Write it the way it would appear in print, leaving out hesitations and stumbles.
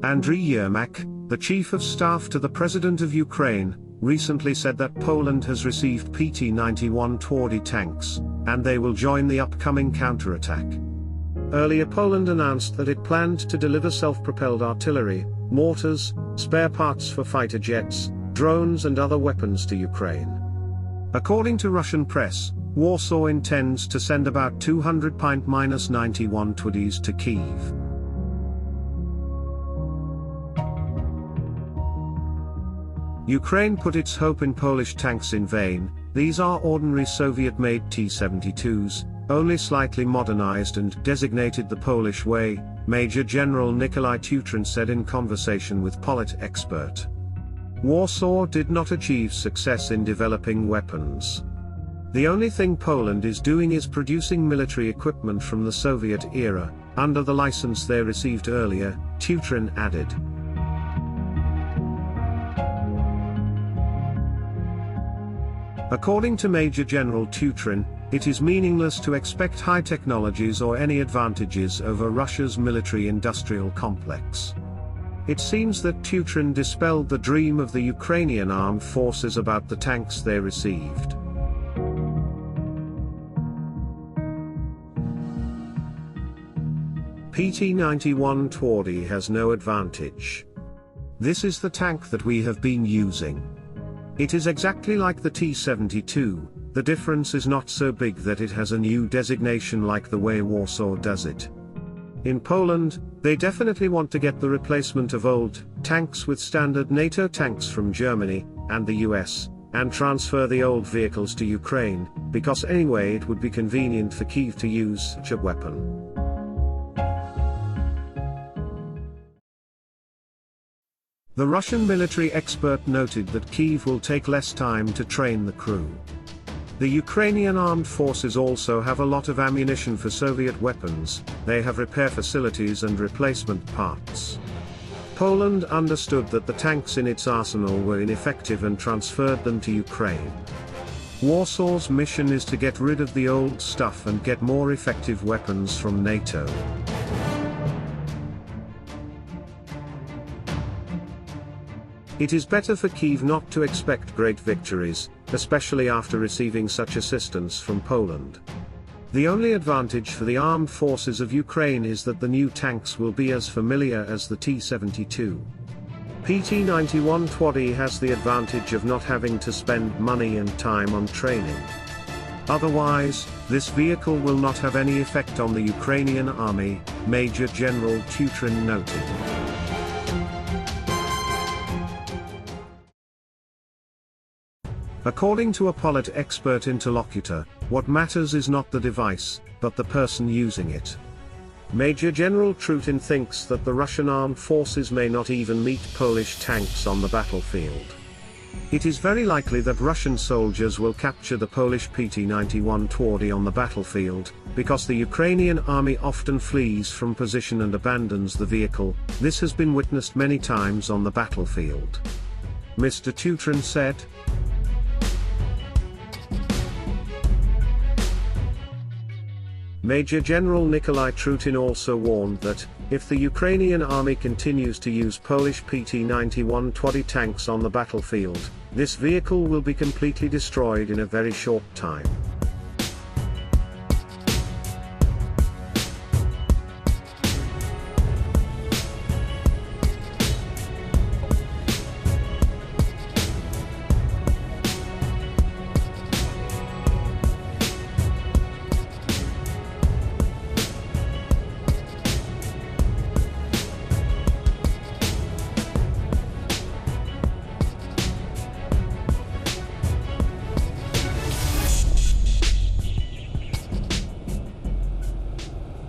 Andriy Yermak, the chief of staff to the President of Ukraine, recently said that Poland has received PT-91 Twardy tanks, and they will join the upcoming counterattack. Earlier Poland announced that it planned to deliver self-propelled artillery, mortars, spare parts for fighter jets, drones and other weapons to Ukraine. According to Russian press, Warsaw intends to send about 200-91 Twardys to Kyiv. Ukraine put its hope in Polish tanks in vain. These are ordinary Soviet-made T-72s, only slightly modernized and designated the Polish way, Major General Nikolai Tutrin said in conversation with PolitExpert. Warsaw did not achieve success in developing weapons. The only thing Poland is doing is producing military equipment from the Soviet era, under the license they received earlier, Tutrin added. According to Major General Tutrin, it is meaningless to expect high technologies or any advantages over Russia's military-industrial complex. It seems that Tutrin dispelled the dream of the Ukrainian armed forces about the tanks they received. PT-91 Twardy has no advantage. This is the tank that we have been using. It is exactly like the T-72, the difference is not so big that it has a new designation like the way Warsaw does it. In Poland, they definitely want to get the replacement of old tanks with standard NATO tanks from Germany and the US, and transfer the old vehicles to Ukraine, because anyway it would be convenient for Kyiv to use such a weapon. The Russian military expert noted that Kyiv will take less time to train the crew. The Ukrainian armed forces also have a lot of ammunition for Soviet weapons, they have repair facilities and replacement parts. Poland understood that the tanks in its arsenal were ineffective and transferred them to Ukraine. Warsaw's mission is to get rid of the old stuff and get more effective weapons from NATO. It is better for Kyiv not to expect great victories, especially after receiving such assistance from Poland. The only advantage for the armed forces of Ukraine is that the new tanks will be as familiar as the T-72. PT-91 Twardy has the advantage of not having to spend money and time on training. Otherwise, this vehicle will not have any effect on the Ukrainian army, Major General Tutrin noted. According to a PolitExpert interlocutor, what matters is not the device, but the person using it. Major General Tutrin thinks that the Russian armed forces may not even meet Polish tanks on the battlefield. It is very likely that Russian soldiers will capture the Polish PT-91 Twardy on the battlefield, because the Ukrainian army often flees from position and abandons the vehicle. This has been witnessed many times on the battlefield. Mr. Tutrin said. Major General Nikolai Tutrin also warned that, if the Ukrainian army continues to use Polish PT-91 Twardy tanks on the battlefield, this vehicle will be completely destroyed in a very short time.